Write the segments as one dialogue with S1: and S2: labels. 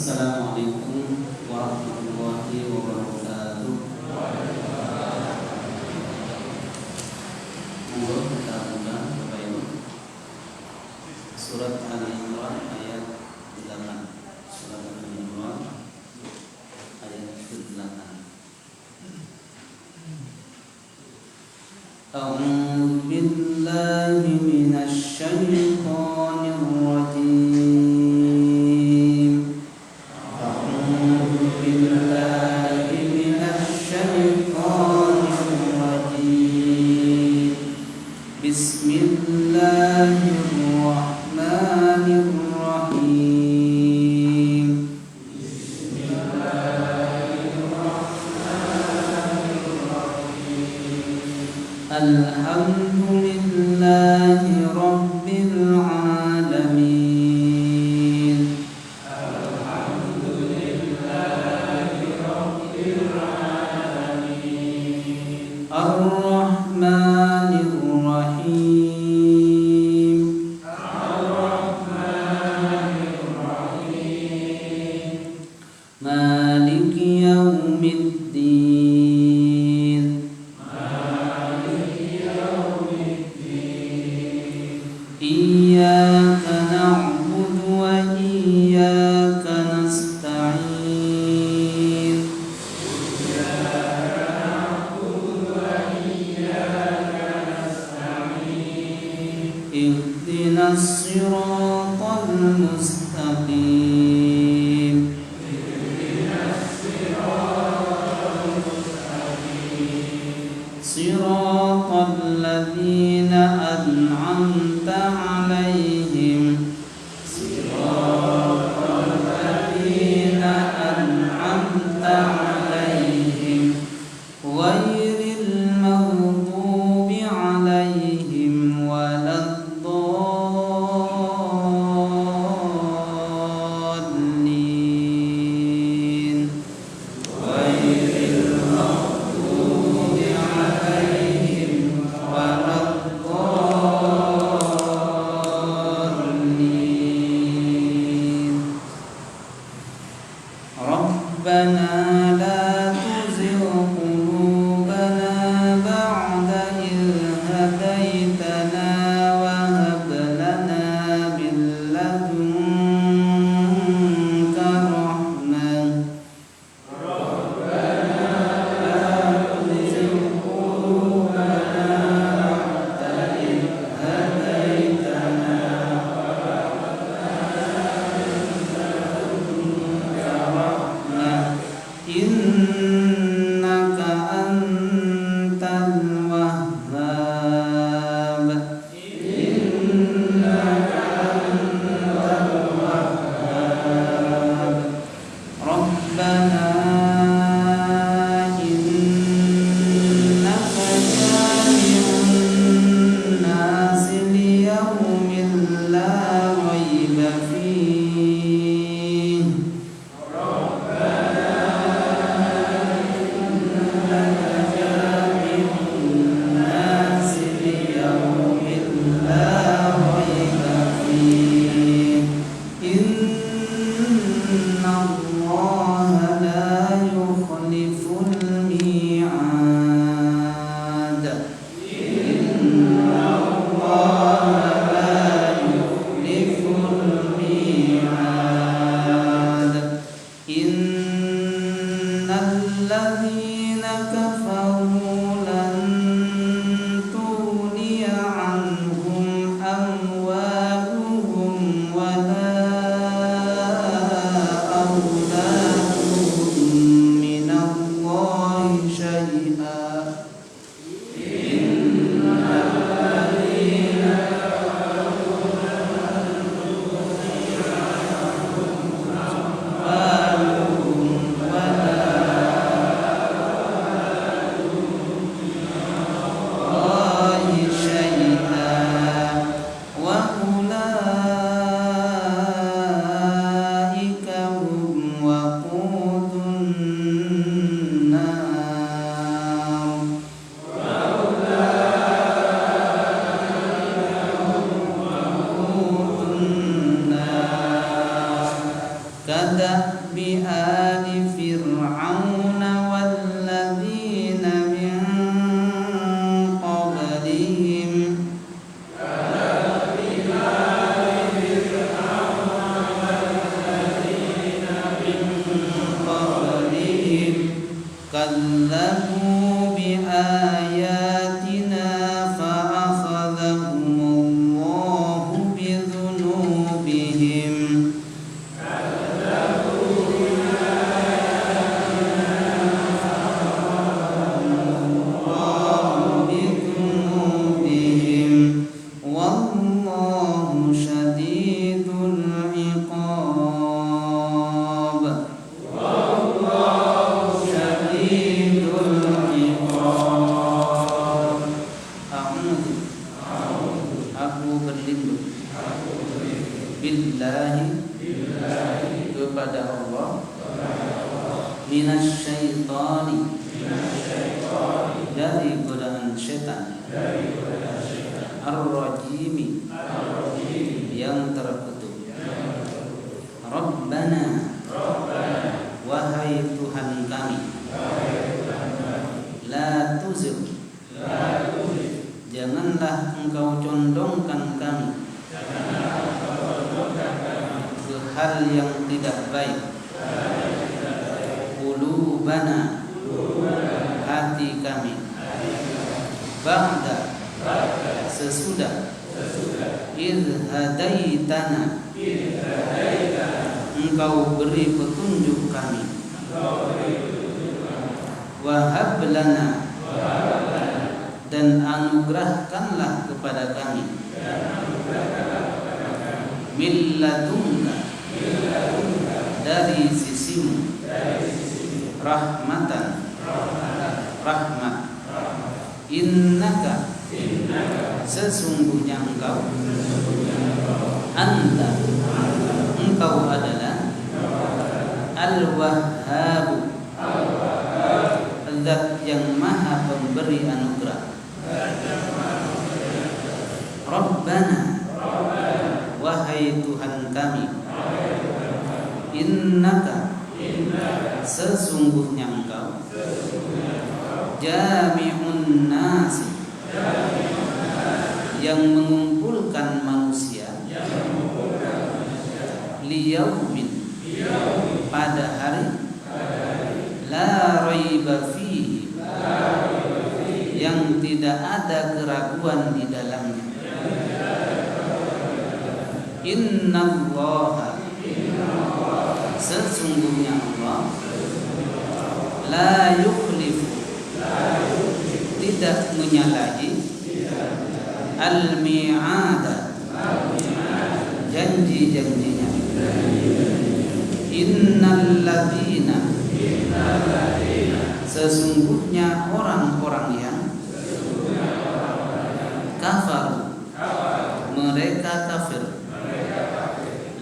S1: Assalamualaikum warahmatullahi wabarakatuh. Monggo kita buka Bapak Ibu. Surat Al-Imran ayat 8. Surat Al-Imran ayat 8. A'udzu billahi minasy syaithanir rajim. Bismillahirrahmanirrahim. Alhamdulillahi rabbil alamin. Ar-Rahmanir Rahim. Maliki yaumiddin. Iyyaka na'budu wa iyyaka nasta'in. Ihdinas siratal mustaqim. Siratal ladzina an'amta 'alaihim. Siratal ladzina an'amta 'alaihim ghairil maghdubi 'alaihim waladdallin. Aku berlindung billahi kepada Allah minasyaitani dari godaan syaitan ar-rajimi yang terkutuk. Rabbana wahai Tuhan kami, la tuzigh janganlah engkau condongkan kami ke hal yang tidak baik. Qulubana hati kami, ba'da sesudah, idh hadaitana engkau beri petunjuk kami, wahab lana dan anugerahkanlah kepada kami, min ladunka dari sisimu, rahmatan rahmat, innaka sesungguhnya engkau, anta engkau adalah al-wahhabu zat yang maha pemberi anugerah. Rabbana wahai Tuhan kami, innaka sesungguhnya engkau, jami'un nasi yang mengumpulkan manusia, liyaumin pada hari, la raiba fihi yang tidak ada keraguan di dalamnya. Innallaha sesungguhnya Allah, la yukhlifu tidak menyalahi, al-mi'ada janji-janjinya. Innal ladzina sesungguhnya orang-orang yang kafar mereka kafir,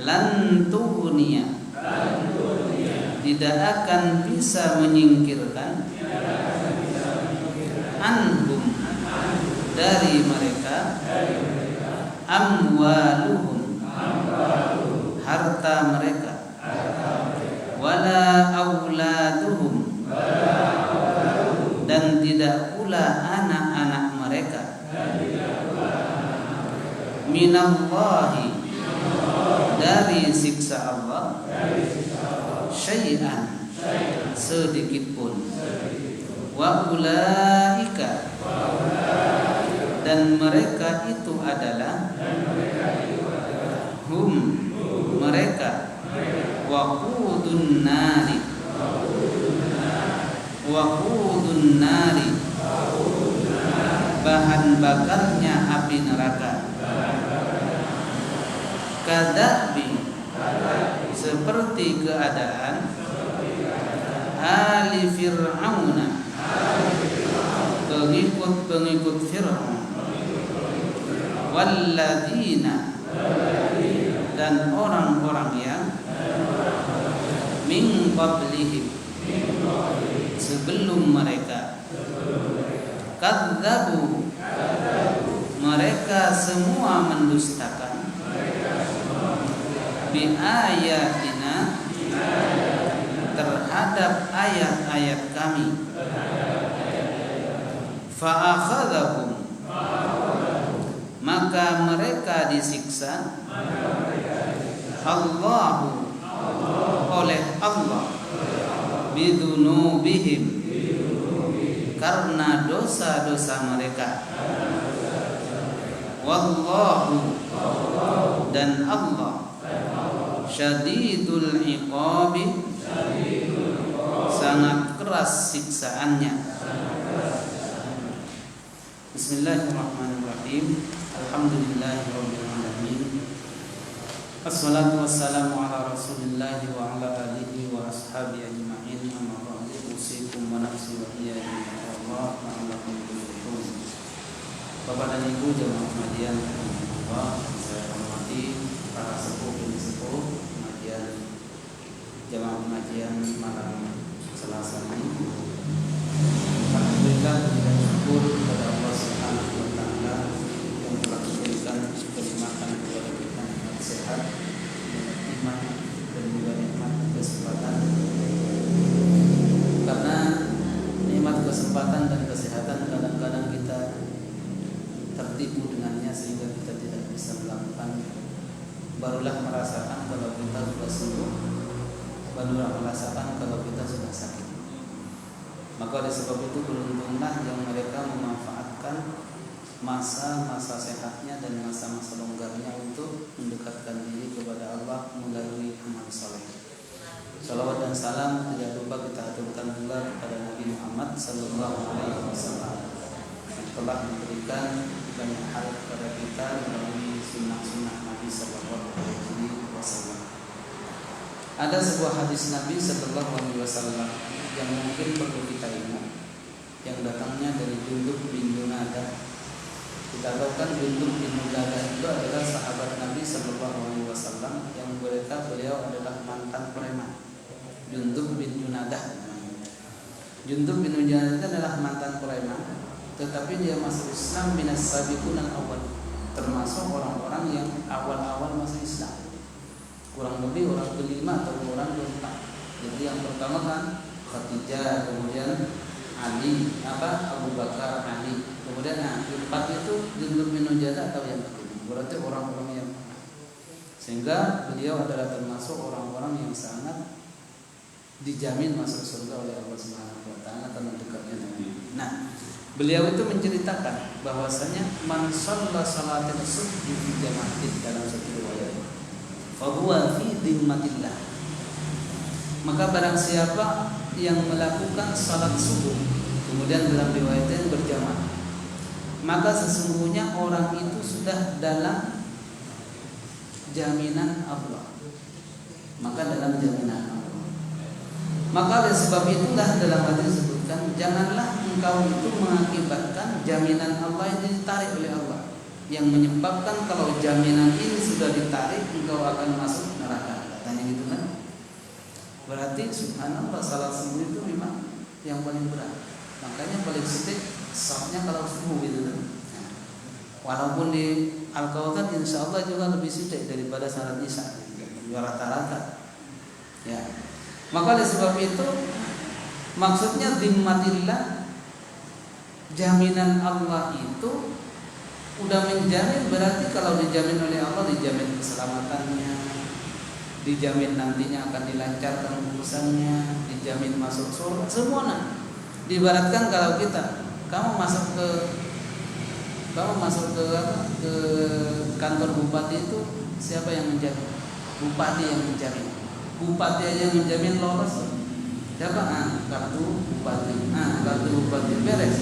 S1: lan tughniya tidak akan bisa menyingkirkan, anhum dari mereka, amwaluhum harta mereka, wala auladuhum dan tidak pula anak-anak mereka, minallahi dari siksa Allah, syai'an sedikit pun, wa ulaika dan mereka itu adalah, hum mereka, waqudun nari bahan bakarnya api neraka. Kadabi seperti keadaan ali fir'auna pengikut Fir'aun, walladzina dan orang-orang yang min qablihim sebelum mereka, kadzabu mereka semua mendustakan, bi ayatina terhadap ayat-ayat kami, fa akhadhahum maka mereka disiksa, Allahu oleh Allah, bidunubihim karena dosa-dosa mereka, wallahu dan Allah, syadidul iqabi sangat keras siksaannya. Bismillahirrahmanirrahim. Alhamdulillahirabbil alamin. Assalatu wassalamu ala Rasulillah wa ala alihi wa ashabihi ajma'in. Amma ba'du, usikum wa nafsi wa iyyakum bittaqwa la'allakum tuflihun. Bapak dan Ibu jemaah pengajian Allah, saya hormati para sepuh dan sepuh pengajian jemaah pengajian malam Selasa ini. Alhamdulillah kita syukur kepada Allah Subhanahu wa taala yang telah memberikan kenikmatan kepada kita, nikmat sehat, iman dan juga nikmat kesempatan. Karena nikmat kesempatan dan kesehatan kadang-kadang kita tertipu dengannya sehingga kita tidak bisa melakukan. Barulah merasakan kalau kita sudah sembuh, barulah merasakan kalau kita sudah sakit. Maka oleh sebab itu beruntunglah yang mereka memanfaatkan masa-masa sehatnya dan masa-masa longgarnya untuk mendekatkan diri kepada Allah melalui amal saleh. Salawat dan salam tidak lupa kita aturkan pula kepada Nabi Muhammad sallallahu alaihi wasallam yang telah memberikan banyak hal kepada kita melalui sunnah-sunnah Nabi sallallahu alaihi wasallam. Ada sebuah hadis Nabi sallallahu alaihi wasallam yang mungkin perlu kita ingat, yang datangnya dari Jundub bin Junadah. Kita tahu kan Jundub bin Junadah itu adalah sahabat Nabi sallallahu alaihi wasallam yang beliau adalah mantan preman. Jundub bin Junadah. Jundub bin Junadah adalah mantan preman, tetapi dia masuk Islam minas sabiqun al-awwal, termasuk orang-orang yang awal-awal masuk Islam. Kurang lebih orang kelima atau orang keempat. Jadi yang pertama kan Khadijah, kemudian Ali, Abu Bakar, Ali. Kemudian keempat itu Jundub bin Junadah atau yang kelima. Berarti orang-orang yang sehingga beliau adalah termasuk orang-orang yang sangat dijamin masuk surga oleh Allah Subhanahu wa taala karena dekatnya Nabi. Nah, beliau itu menceritakan bahwasanya man shalla salatal subhi fi jama'atin dalam satu riwayat fa huwa fi dhimmatillah. Maka barang siapa yang melakukan salat subuh kemudian dalam riwayat yang berjamaah, maka sesungguhnya orang itu sudah dalam jaminan Allah. Maka dalam jaminan Allah. Maka oleh sebab itulah dalam hadis disebutkan, janganlah engkau itu mengakibatkan jaminan Allah yang ditarik oleh Allah, yang menyebabkan kalau jaminan ini sudah ditarik engkau akan masuk neraka. Katanya gitu kan. Berarti subhanallah salat subuh itu memang yang paling berat. Makanya paling sedikit safnya kalau subuh gitu kan. Walaupun di Al-Kautsar insya Allah juga lebih sedikit daripada salat isya, rata-rata. Ya. Maka oleh sebab itu maksudnya dhimmatillah, jaminan Allah itu udah menjamin. Berarti kalau dijamin oleh Allah, dijamin keselamatannya, dijamin nantinya akan dilancarkan urusannya, dijamin masuk surga semuanya. Diibaratkan kalau kamu masuk ke kantor bupati itu siapa yang menjamin? Bupati yang menjamin. Bupati aja yang menjamin lolos. Siapa? Kartu bupati. Kartu bupati beres.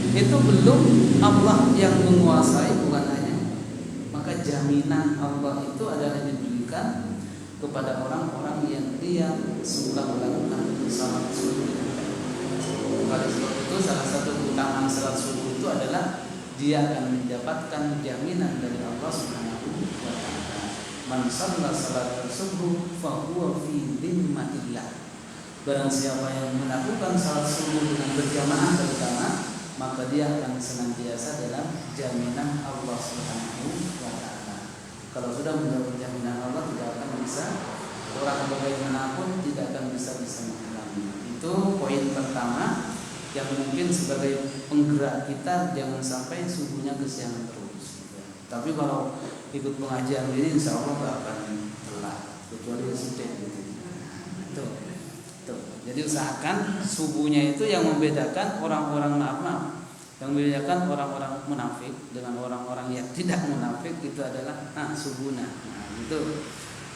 S1: Itu belum Allah yang menguasai, bukan hanya. Maka jaminan Allah itu adalah diberikan kepada orang-orang yang dia suka melakukan salat subuh. Oleh sebab itu salah satu keutamaan salat subuh itu adalah dia akan mendapatkan jaminan dari Allah Subhanahu wa taala. Man shalla salatal subuh fa huwa fi dhimmatillah. Barang siapa yang melakukan salat subuh dengan berjamaah terutama, maka dia akan senantiasa dalam jaminan Allah Subhanahu wa taala. Kalau sudah mendapat jaminan Allah, tidak akan bisa, orang bagaimanapun tidak akan bisa menghalangi. Itu poin pertama yang mungkin sebagai penggerak kita, jangan sampai subuhnya kesiangan terus. Tapi kalau ikut pengajian ini insya Allah gak akan telat, kecuali sedih gitu. Jadi usahakan subuhnya itu yang membedakan orang-orang yang membedakan orang-orang munafik dengan orang-orang yang tidak munafik itu adalah subuhnya. Gitu.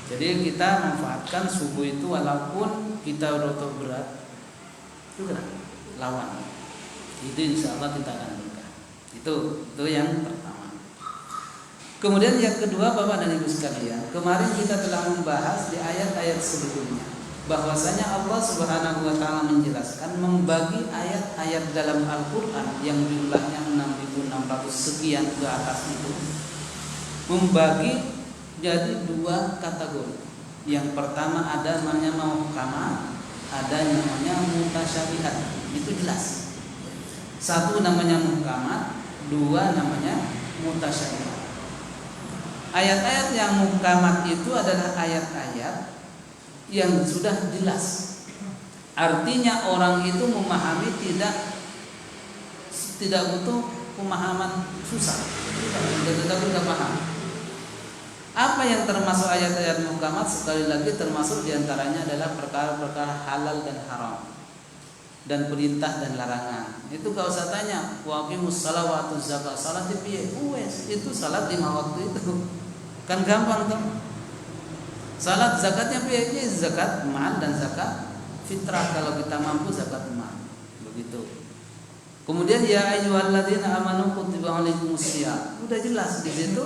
S1: Jadi kita manfaatkan subuh itu walaupun kita rotok berat, itu kan lawan. Itu insya Allah kita akan berkah. Itu yang pertama. Kemudian yang kedua, Bapak dan Ibu sekalian, kemarin kita telah membahas di ayat-ayat sebelumnya bahwasanya Allah Subhanahu wa taala menjelaskan membagi ayat-ayat dalam Al-Qur'an yang jumlahnya 6.000 1600 sekian ke atas itu membagi jadi dua kategori. Yang pertama ada namanya muhkamat, ada namanya mutasyabihat. Itu jelas. Satu namanya muhkamat, dua namanya mutasyabihat. Ayat-ayat yang muhkamat itu adalah ayat-ayat yang sudah jelas. Artinya orang itu memahami tidak butuh pemahaman susah, tetapi tidak paham. Apa yang termasuk ayat-ayat muhkamat? Sekali lagi termasuk diantaranya adalah perkara-perkara halal dan haram, dan perintah dan larangan. Itu gak usah tanya, wa aqimus shalawatu zakat, salat piye? Itu salat 5 waktu itu. Kan gampang tuh. Salat zakatnya piye? Zakat mal dan zakat fitrah, kalau kita mampu zakat mal. Begitu. Kemudian ya ayyuhalladzina amanu kutiba alaikumusiyam. Udah jelas di situ.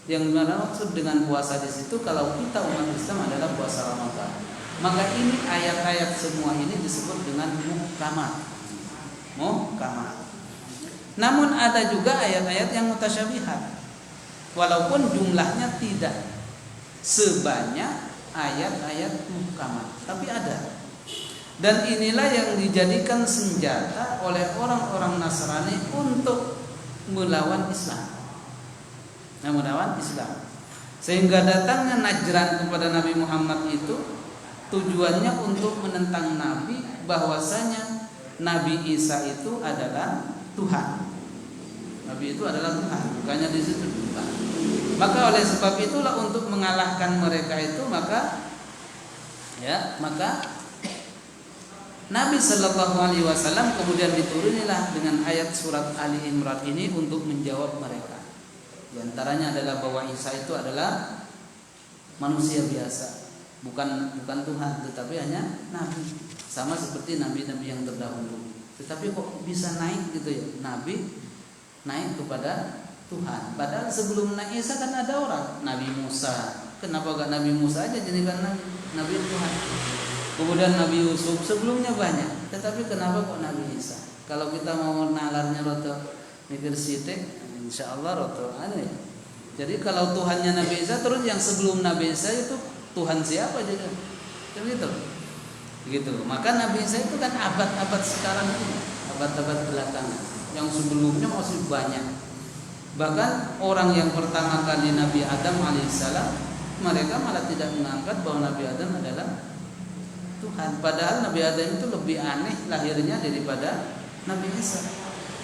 S1: Yang maksud dengan puasa di situ, kalau kita umat Islam adalah puasa Ramadan. Maka ini ayat-ayat semua ini disebut dengan muhkamat. Muhkamat. Namun ada juga ayat-ayat yang mutasyabihat. Walaupun jumlahnya tidak sebanyak ayat-ayat muhkamat, tapi ada. Dan inilah yang dijadikan senjata oleh orang-orang Nasrani untuk melawan Islam. Melawan Islam. Sehingga datangnya Najran kepada Nabi Muhammad itu tujuannya untuk menentang Nabi, bahwasanya Nabi Isa itu adalah Tuhan. Nabi itu adalah Tuhan, bukannya di situ Tuhan. Maka oleh sebab itulah untuk mengalahkan mereka itu maka Nabi Shallallahu Alaihi Wasallam kemudian diturunilah dengan ayat surat Ali Imran ini untuk menjawab mereka. Di antaranya adalah bahwa Isa itu adalah manusia biasa, bukan Tuhan, tetapi hanya nabi, sama seperti nabi-nabi yang terdahulu. Tetapi kok bisa naik gitu ya, nabi naik kepada Tuhan. Padahal sebelum Nabi Isa kan ada orang, Nabi Musa. Kenapa gak Nabi Musa aja jadikan nabi Tuhan? Kemudian Nabi Yusuf, sebelumnya banyak. Tetapi kenapa kok Nabi Isa? Kalau kita mau nalarnya roto mikir sitik, insyaallah roto ya. Jadi kalau Tuhannya Nabi Isa, terus yang sebelum Nabi Isa itu Tuhan siapa jadi? Begitu. Begitu. Maka Nabi Isa itu kan abad-abad sekarang ini, abad-abad belakangan. Yang sebelumnya masih banyak. Bahkan orang yang pertama kali Nabi Adam alaihissalam, mereka malah tidak mengangkat bahwa Nabi Adam adalah Tuhan. Padahal Nabi Adam itu lebih aneh lahirnya daripada Nabi Isa.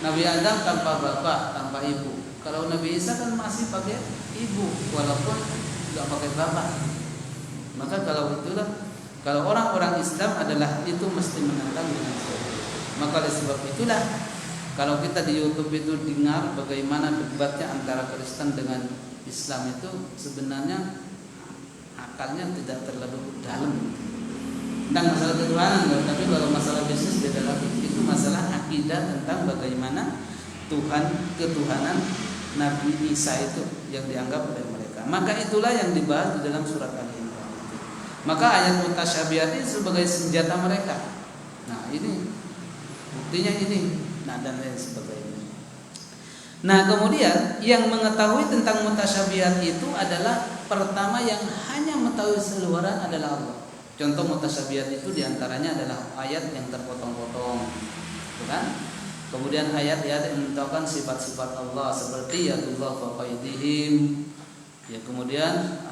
S1: Nabi Adam tanpa bapak, tanpa ibu. Kalau Nabi Isa kan masih pakai ibu, walaupun tidak pakai bapak. Maka kalau orang-orang Islam adalah itu mesti menentang dengan sebab. Maka oleh sebab itulah kalau kita di YouTube itu dengar bagaimana debatnya antara Kristen dengan Islam itu sebenarnya akalnya tidak terlalu dalam. Tentang masalah ketuhanan, tapi kalau masalah bisnis beda lagi. Itu masalah akidah tentang bagaimana ketuhanan Nabi Isa itu yang dianggap oleh mereka. Maka itulah yang dibahas di dalam surat Al-Imran. Maka ayat mutasyabihat ini sebagai senjata mereka. Nah ini buktinya ini. Nah dan lain sebagainya. Nah kemudian yang mengetahui tentang mutasyabihat itu adalah pertama yang hanya mengetahui seluaran adalah Allah. Contoh mutasyabihat itu diantaranya adalah ayat yang terpotong-potong, kan? Kemudian ayat-ayat yang menunjukkan sifat-sifat Allah seperti yadullah fawqa aydihim. Ya kemudian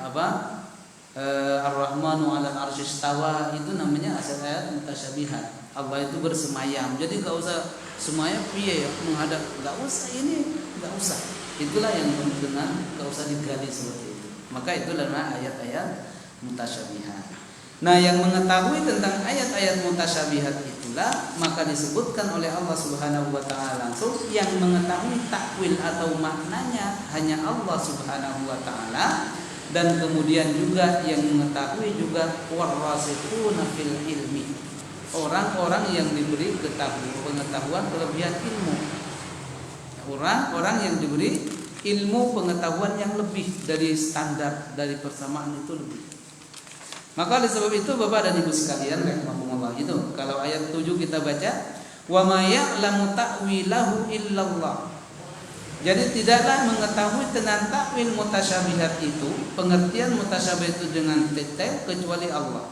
S1: Ar-Rahmanu 'alal 'arsy istawa, itu namanya ayat mutasyabihat. Allah itu bersemayam. Jadi enggak usah semuanya piye ya menghadap, enggak usah ini, enggak usah. Itulah yang dengan enggak usah digali seperti itu. Maka itulah ayat-ayat mutasyabihat. Nah yang mengetahui tentang ayat-ayat mutasyabihat itulah maka disebutkan oleh Allah Subhanahu wa taala langsung, yang mengetahui takwil atau maknanya hanya Allah Subhanahu wa taala, dan kemudian juga yang mengetahui juga warasikhuna fil ilmi, orang-orang yang diberi pengetahuan kelebihan ilmu, orang-orang yang diberi ilmu pengetahuan yang lebih dari standar, dari persamaan itu lebih. Maka oleh sebab itu Bapak dan Ibu sekalian rahimakumullah, itu kalau ayat 7 kita baca wa ma ya'lamu ta'wilahu illallah, Jadi tidaklah mengetahui tentang takwil mutasyabihat itu, pengertian mutasyabih itu dengan detail kecuali Allah.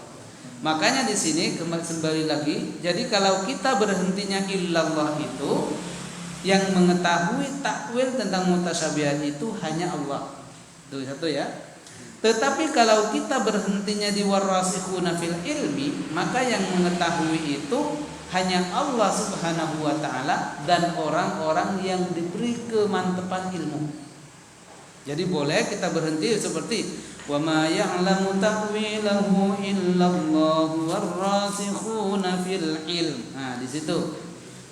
S1: Makanya di sini kembali lagi, jadi kalau kita berhentinya illallah itu, yang mengetahui takwil tentang mutasyabihat itu hanya Allah. Itu satu ya. Tetapi kalau kita berhentinya di warasikhuna fil ilmi, maka yang mengetahui itu hanya Allah Subhanahu wa taala dan orang-orang yang diberi kemantapan ilmu. Jadi boleh kita berhenti seperti wa ma ya'lamu ta'wilahu illallah warrasikhuna fil ilm. Nah, di situ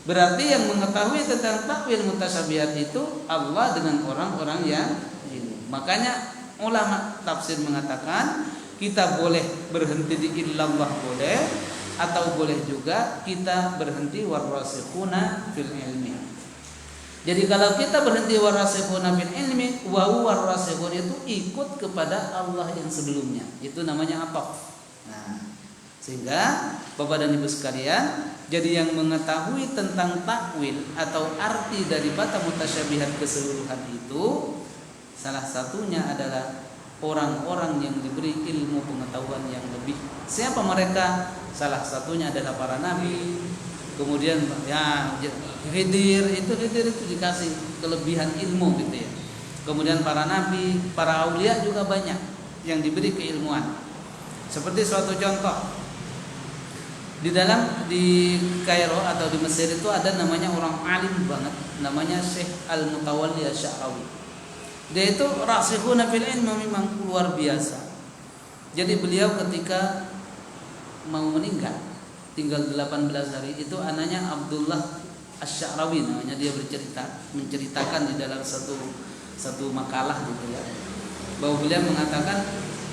S1: berarti yang mengetahui tentang takwil mutasyabihat itu Allah dengan orang-orang yang ilmu. Makanya ulama tafsir mengatakan kita boleh berhenti di illallah boleh, atau boleh juga kita berhenti warasikhuna fil ilmi. Jadi kalau kita berhenti warasikhuna fil ilmi, wa warasikhun itu ikut kepada Allah yang sebelumnya. Itu namanya ataf. Nah, sehingga Bapak dan Ibu sekalian, jadi yang mengetahui tentang takwil atau arti daripada mutasyabihat keseluruhan itu salah satunya adalah orang-orang yang diberi ilmu pengetahuan yang lebih. Siapa mereka? Salah satunya adalah para nabi. Kemudian ya Khidir itu dikasih kelebihan ilmu gitu ya. Kemudian para nabi, para aulia juga banyak yang diberi keilmuan. Seperti suatu contoh di Kairo atau di Mesir itu ada namanya orang alim banget, namanya Syekh Al-Mutawalli Asy-Sya'rawi. Dia itu rasikhuna fil ilmi memang luar biasa. Jadi beliau ketika mau meninggal, tinggal 18 hari, itu anaknya Abdullah Asy-Sya'rawi namanya, dia menceritakan di dalam satu makalah gitu ya, bahwa beliau mengatakan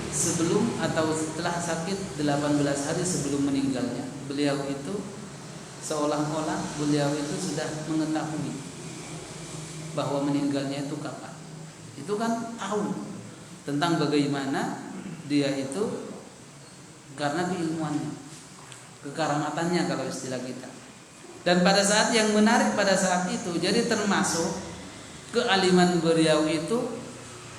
S1: sebelum atau setelah sakit 18 hari sebelum meninggalnya, beliau itu seolah-olah beliau itu sudah mengetahui bahwa meninggalnya itu kapan. Itu kan tahu tentang bagaimana dia itu karena keilmuannya, kekaramatannya kalau istilah kita. Dan pada saat yang menarik pada saat itu, jadi termasuk kealiman beliau itu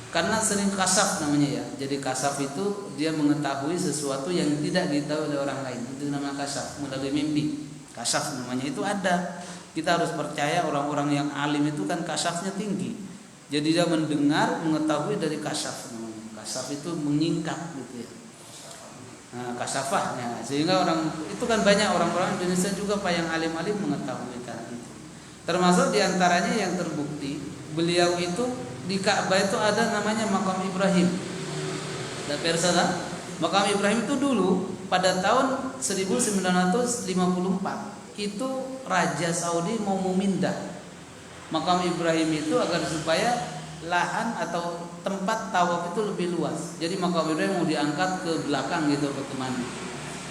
S1: karena sering kasaf namanya ya. Jadi kasaf itu dia mengetahui sesuatu yang tidak diketahui oleh orang lain. Itu namanya kasaf, melalui mimpi. Kasaf namanya itu ada. Kita harus percaya orang-orang yang alim itu kan kasafnya tinggi. Jadi dia mendengar, mengetahui dari kasaf namanya. Kasaf itu menyingkap gitu ya. Nah, kasafahnya, sehingga orang itu kan banyak orang-orang Indonesia juga Pak yang alim-alim mengetahui kan itu. Termasuk diantaranya yang terbukti beliau itu di Ka'bah itu ada namanya makam Ibrahim. Dan persana makam Ibrahim itu dulu pada tahun 1954 itu Raja Saudi mau memindah makam Ibrahim itu agar supaya lahan atau tempat tawaf itu lebih luas. Jadi makam Ibrahim mau diangkat ke belakang gitu ke kemana.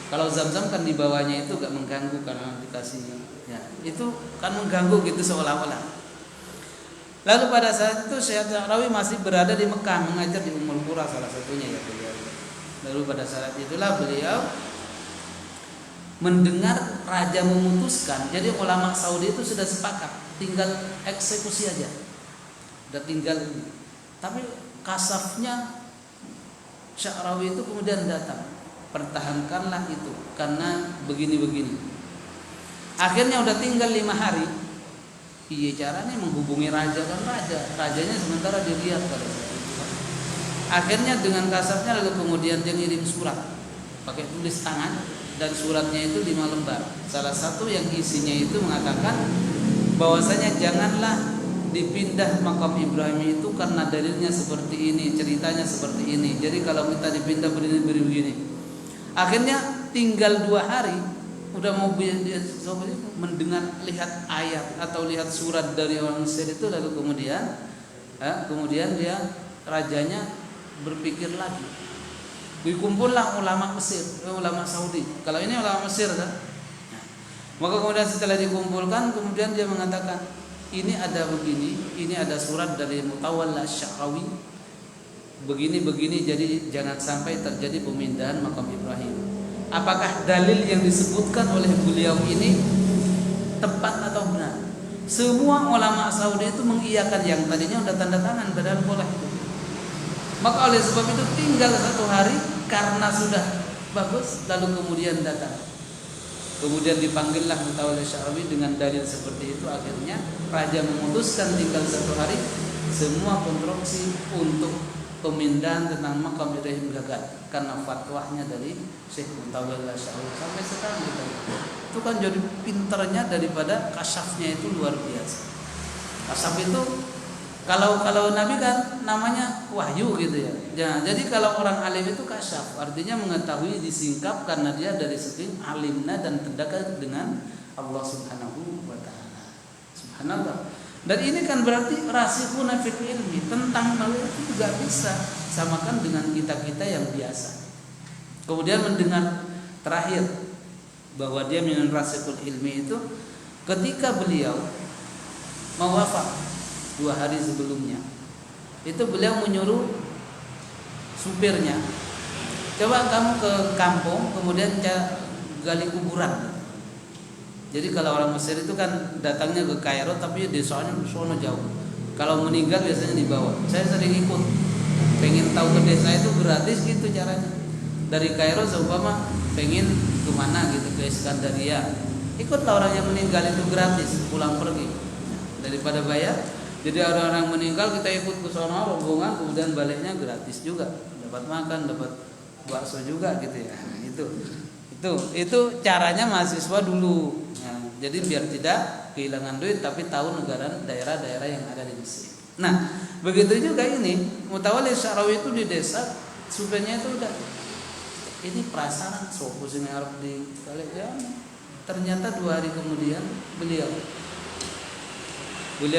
S1: Kalau Zam-Zam kan di bawahnya itu gak mengganggu karena dikasih ya, itu kan mengganggu gitu seolah-olah. Lalu pada saat itu Syekh Asy-Sya'rawi masih berada di Mekah mengajar di Ummul Qura salah satunya ya beliau. Lalu pada saat itulah beliau mendengar raja memutuskan. Jadi ulama Saudi itu sudah sepakat tinggal eksekusi aja. Udah tinggal ini. Tapi kasafnya Sya'rawi itu kemudian datang, pertahankanlah itu karena begini-begini. Akhirnya udah tinggal 5 hari. Iya caranya menghubungi raja kan rajanya sementara dilihat kalau itu. Akhirnya dengan kasafnya lalu kemudian dia ngirim surat pakai tulis tangan dan suratnya itu 5 lembar. Salah satu yang isinya itu mengatakan bahwasanya janganlah dipindah makam Ibrahim itu karena dalilnya seperti ini, ceritanya seperti ini. Jadi kalau kita dipindah begini. Akhirnya tinggal 2 hari udah mau mendengar lihat ayat atau lihat surat dari orang Mesir itu, lalu kemudian dia rajanya berpikir lagi. Dikumpullah ulama Mesir, ulama Saudi. Kalau ini ulama Mesir kan. Nah, maka kemudian setelah dikumpulkan kemudian dia mengatakan ini ada begini, ini ada surat dari Mutawalli Asy-Sya'rawi begini-begini, jadi jangan sampai terjadi pemindahan makam Ibrahim. Apakah dalil yang disebutkan oleh beliau ini tepat atau benar? semua ulama Saudi itu mengiyakan yang tadinya udah tanda tangan padahal boleh. Maka oleh sebab itu tinggal 1 hari karena sudah bagus, lalu kemudian datang. Kemudian dipanggillah Mutawalli Sya'rawi dengan dalil seperti itu. Akhirnya raja memutuskan tinggal 1 hari, semua konstruksi untuk pemindahan tentang makam Ibrahim gagal karena fatwanya dari Syekh Mutawalli Sya'rawi. Sampai sekarang kita itu kan jadi pinternya daripada kasyafnya itu luar biasa. Kasyaf itu kalau Nabi kan namanya wahyu gitu ya. Nah, jadi kalau orang alim itu kasyaf, artinya mengetahui disingkap karena dia dari segi alimnya dan terdekat dengan Allah Subhanahu wa taala. Subhanallah. Dan ini kan berarti rasikhuna fil ilmi, tentang hal itu juga bisa samakan dengan kita-kita yang biasa. Kemudian mendengar terakhir bahwa dia min rasikhul ilmi itu ketika beliau mau wafat 2 hari sebelumnya, itu beliau menyuruh supirnya, coba kamu ke kampung kemudian gali kuburan. Jadi kalau orang Mesir itu kan datangnya ke Kairo tapi desanya sono jauh. Kalau meninggal biasanya dibawa. Saya sering ikut, pengen tahu ke desa itu gratis gitu caranya. Dari Kairo seumpama pengen kemana gitu, ke Iskandaria, ikutlah orang yang meninggal itu gratis, pulang pergi daripada bayar. Jadi orang-orang meninggal kita ikut ke sana rombongan, kemudian baliknya gratis juga, dapat makan, dapat bakso juga gitu ya. Itu caranya mahasiswa dulu. Nah, jadi biar tidak kehilangan duit tapi tahu daerah-daerah yang ada di Mesir. Nah, begitu juga ini Mutawalli Sya'rawi itu di desa, supirnya itu udah ini prasarana sopo sing arep di kalian. Ternyata 2 hari kemudian beliau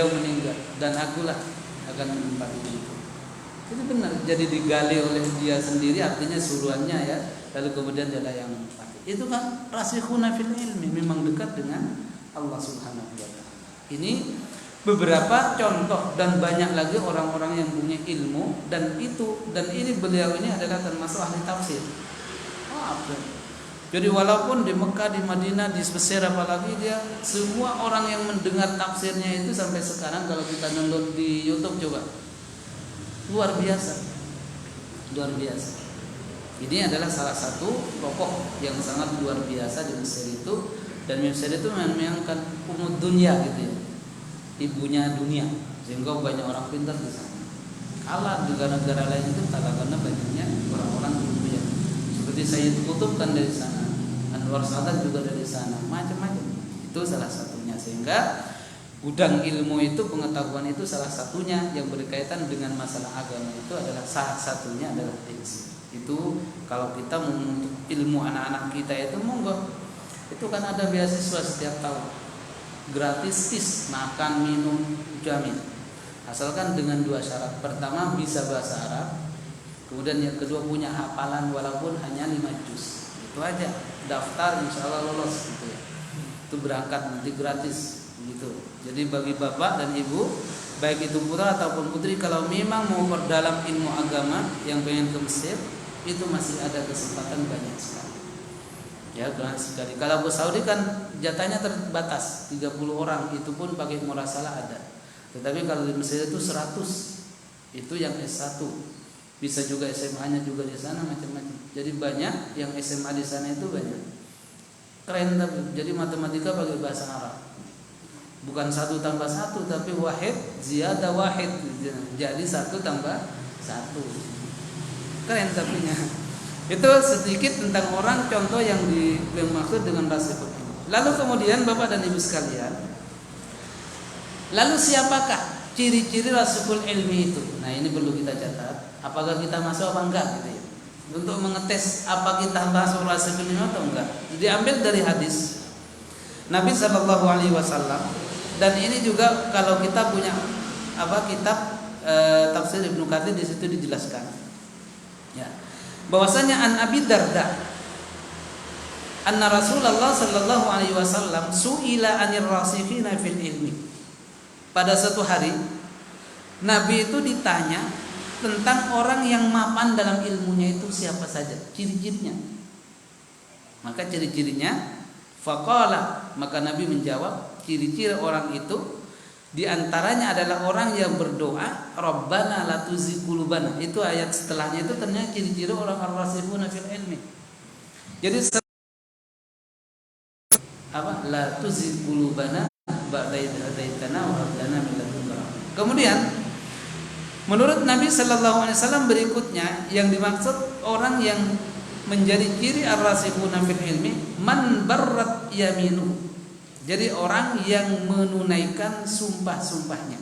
S1: meninggal dan akulah akan menempati itu. Itu benar, jadi digali oleh dia sendiri, artinya suruhannya ya, lalu kemudian dia yang menempati. Itu kan rasikhuna fil ilmi, memang dekat dengan Allah Subhanahu wa taala. Ini beberapa contoh dan banyak lagi orang-orang yang punya ilmu dan ini beliau ini adalah termasuk ahli tafsir. Jadi walaupun di Mekah, di Madinah, di Mesir apalagi dia, semua orang yang mendengar tafsirnya itu sampai sekarang kalau kita nonton di YouTube coba, luar biasa. Ini adalah salah satu tokoh yang sangat luar biasa di Mesir itu, dan Mesir itu memang kan umud dunia gitu ya, ibunya dunia, sehingga banyak orang pintar di sana. Kalah negara-negara lain itu karena banyaknya orang-orang ilmu ya. Seperti Sayyid Qutb kan dari sana, Anwar Sadat juga dari sana, macam-macam. Itu salah satunya, sehingga gudang ilmu itu, pengetahuan itu salah satunya yang berkaitan dengan masalah agama itu adalah salah satunya adalah itu. Kalau kita menuntut ilmu anak-anak kita itu monggo, itu kan ada beasiswa setiap tahun gratis, makan minum jamin, asalkan dengan 2 syarat. Pertama bisa bahasa Arab, kemudian yang kedua punya hafalan walaupun hanya 5 juz. Itu aja, daftar insya Allah lolos gitu ya. Itu berangkat nanti gratis gitu. Jadi bagi bapak dan ibu, baik itu putra ataupun putri, kalau memang mau perdalam ilmu agama yang pengen ke Mesir, itu masih ada kesempatan banyak sekali. Ya, banyak sekali. Kalau ke Saudi kan jatahnya terbatas, 30 orang, itu pun pakai murasalah ada. Tetapi kalau di Mesir itu 100, itu yang S1. Bisa juga SMA-nya juga di sana, macam-macam. Jadi banyak yang SMA di sana itu banyak. Keren tapi. Jadi matematika pakai bahasa Arab. Bukan 1 tambah 1 tapi wahid ziyadah wahid. Jadi 1 tambah 1. Keren tapinya. Itu sedikit tentang orang, contoh yang dimaksud dengan rasikhul ilmi. Lalu kemudian Bapak dan Ibu sekalian, lalu siapakah ciri-ciri rasikhul ilmi itu? Nah, ini perlu kita catat. Apakah kita masuk apa enggak gitu ya? Untuk mengetes apa kita masuk rasikhul ilmi atau enggak. Diambil dari hadis Nabi sallallahu alaihi wasallam, dan ini juga kalau kita punya kitab tafsir Ibnu Katsir, di situ dijelaskan. Ya. Bahwasanya an Abi Darda anna Rasulullah sallallahu alaihi wasallam suila anir rasikhina fil ilmi. Pada suatu hari Nabi itu ditanya tentang orang yang mapan dalam ilmunya itu siapa saja, ciri-cirinya. Maka ciri-cirinya faqala, maka Nabi menjawab, ciri-ciri orang itu Di antaranya adalah orang yang berdoa, Rabbana la tuzigh qulubana. Itu ayat setelahnya itu ternyata ciri-ciri orang ar-rasikhuna fil ilmi. Jadi apa? La tuzigh qulubana ba'da idh hadaitana wa hab lana min ladunka rahmah. Kemudian menurut Nabi sallallahu alaihi wasallam berikutnya yang dimaksud orang yang menjadi ciri ar-rasikhuna fil ilmi man barrat yaminu. Jadi orang yang menunaikan sumpah-sumpahnya.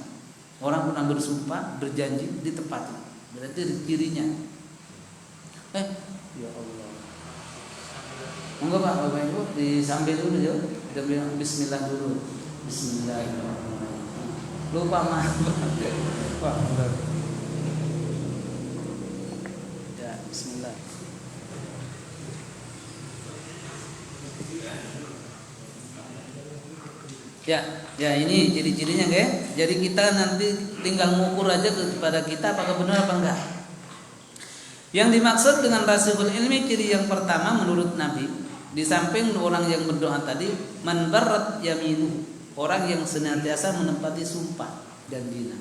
S1: Orang pernah bersumpah, berjanji ditepati. Berarti cirinya. Ya Allah. Monggo Pak, Bapak Ibu disambil dulu ya. Kita bilang bismillah dulu. Bismillahirrahmanirrahim. Lupa maaf. Wah, benar. Ya, bismillah. Ya ini ciri-cirinya guys. Jadi kita nanti tinggal mengukur aja kepada kita apakah benar apa enggak. Yang dimaksud dengan rasikhul ilmi ciri yang pertama menurut Nabi, di samping orang yang berdoa tadi, man barrat yaminu, orang yang senantiasa menepati sumpah dan dina.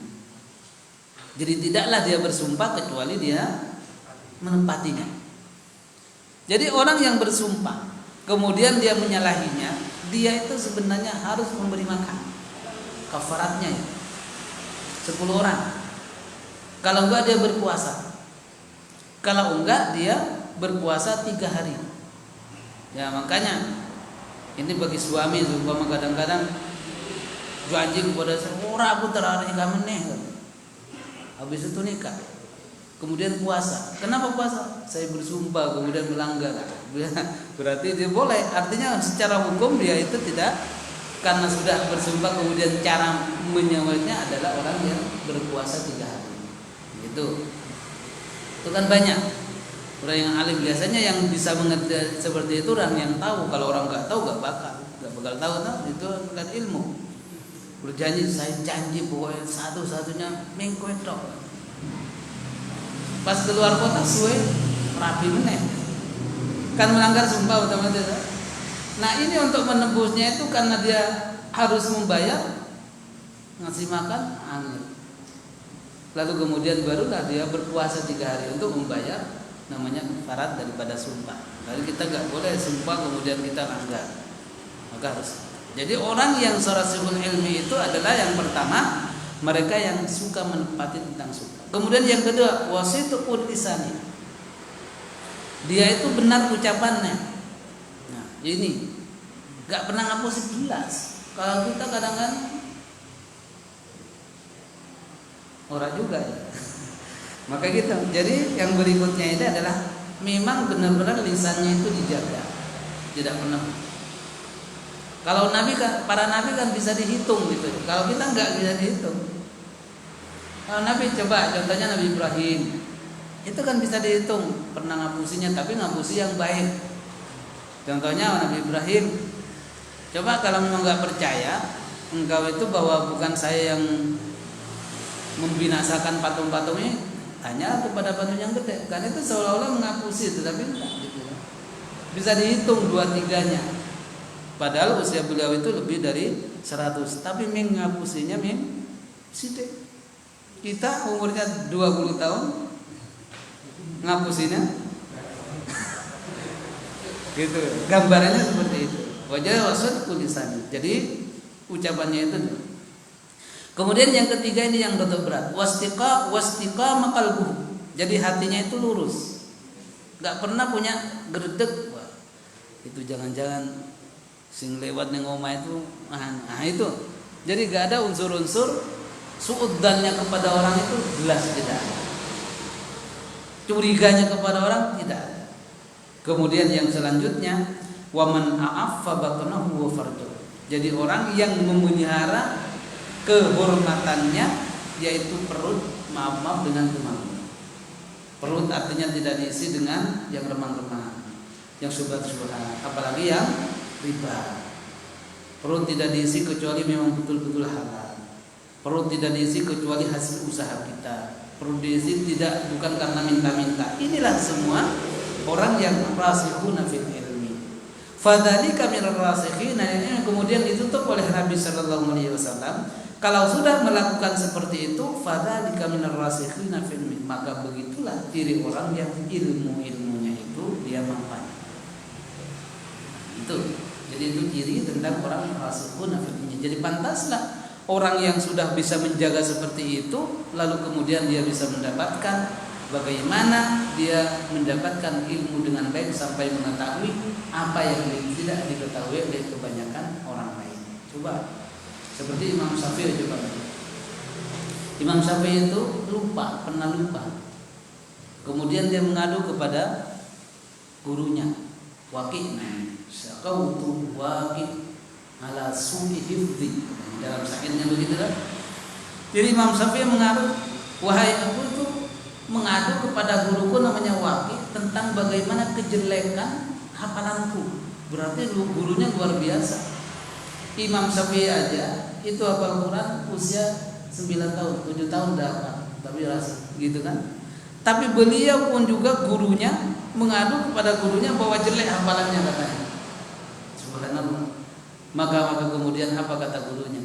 S1: Jadi tidaklah dia bersumpah kecuali dia menepatinya. Jadi orang yang bersumpah kemudian dia menyalahinya, dia itu sebenarnya harus memberi makan kafaratnya ya 10 orang. Kalau enggak dia berpuasa. Kalau enggak dia berpuasa 3 hari. Ya makanya ini bagi suami umpama kadang-kadang janji kepada seorang aku terakhir nikah meneh. Habis itu nikah. Kemudian puasa. Kenapa puasa? Saya bersumpah kemudian melanggar. Berarti dia boleh. Artinya secara hukum dia itu tidak, karena sudah bersumpah kemudian cara menyawatnya adalah orang yang berpuasa 3 hari. Itu kan banyak. Orang yang alim biasanya yang bisa mengerti seperti itu orang yang tahu. Kalau orang nggak tahu nggak bakal tahu. Itu bukan ilmu. Berjanji saya janji pokoknya satu-satunya minggu itu. Pas keluar kota suwe rapi meneh. Kan melanggar sumpah otomatis. Nah, ini untuk menebusnya itu karena dia harus membayar ngasih makan angin. Lalu kemudian barulah dia berpuasa 3 hari untuk membayar namanya kafarat daripada sumpah. Jadi kita nggak boleh sumpah kemudian kita langgar. Maka harus. Jadi orang yang rasikhul ilmi itu adalah yang pertama mereka yang suka menepati tentang sumpah. Kemudian yang kedua, wasitqul lisani. Dia itu benar ucapannya. Nah, ini enggak pernah ngapus jelas. Kalau kita kadang-kadang ora juga ya. Maka gitu. Jadi yang berikutnya itu adalah memang benar-benar lisannya itu dijaga. Tidak pernah. Kalau para nabi kan bisa dihitung gitu. Kalau kita enggak bisa dihitung. Kalau Nabi coba contohnya Nabi Ibrahim, itu kan bisa dihitung pernah ngapusinya, tapi ngapusi yang baik. Contohnya Nabi Ibrahim, coba kalau memang nggak percaya engkau itu bahwa bukan saya yang membinasakan patung-patungnya, tanya kepada patung yang gede. Kan itu seolah-olah mengapusi, tetapi enggak gitu. Bisa dihitung 2-3-nya. Padahal usia beliau itu lebih dari 100, tapi mengapusinya sidik. Kita umurnya 20 tahun ngapusinnya gitu. Gambarannya seperti itu. Wajah wasitqul lisan. Jadi ucapannya itu. Kemudian yang ketiga ini yang betul berat. Wastiqamah qalbuh. Jadi hatinya itu lurus. Enggak pernah punya gerdeg. Wah, itu jangan-jangan sing lewat ning omah itu. Nah, itu. Jadi enggak ada unsur-unsur suudzannya kepada orang itu jelas tidak ada. Curiganya kepada orang tidak ada. Kemudian yang selanjutnya waman a'affa batnahu wa farjahu. Jadi orang yang memelihara kehormatannya yaitu perut, maaf dengan kemampuan. Perut artinya tidak diisi dengan yang remang-remang, yang syubhat-syubhat, apalagi yang riba. Perut tidak diisi kecuali memang betul-betul halal. Perut tidak diisi kecuali hasil usaha kita. Perut diisi bukan karena minta-minta. Inilah semua orang yang rasikhuna fil ilmi. Fadzalika minar rasikhina, ini kemudian ditutup oleh Nabi sallallahu alaihi wasallam Kalau sudah melakukan seperti itu, fadzalika minar rasikhina fil ilmi, maka begitulah ciri orang yang ilmunya itu dia manfaat. Itu. Jadi itu ciri tentang orang rasikhuna fil ilmi. Jadi pantaslah orang yang sudah bisa menjaga seperti itu, lalu kemudian dia bisa mendapatkan bagaimana dia mendapatkan ilmu dengan baik sampai mengetahui apa yang tidak diketahui oleh kebanyakan orang lain. Coba seperti Imam Syafi'i coba. Imam Syafi'i itu pernah lupa. Kemudian dia mengadu kepada gurunya, Waqi'. Syaqautu Waqi' ala su'i hifdzi. Dalam syairnya begitu kan. Jadi Imam Syafi'i mengadu, wahai aku itu mengadu kepada guruku namanya Waqi' tentang bagaimana kejelekan hafalanku. Berarti gurunya luar biasa. Imam Syafi'i aja itu hafal Quran usia 9 tahun, 7 tahun dah hafal, tapi rasa gitu kan. Tapi beliau pun juga gurunya mengadu kepada gurunya bahwa jelek hafalannya katanya. Subhanallah. Maka kemudian apa kata gurunya?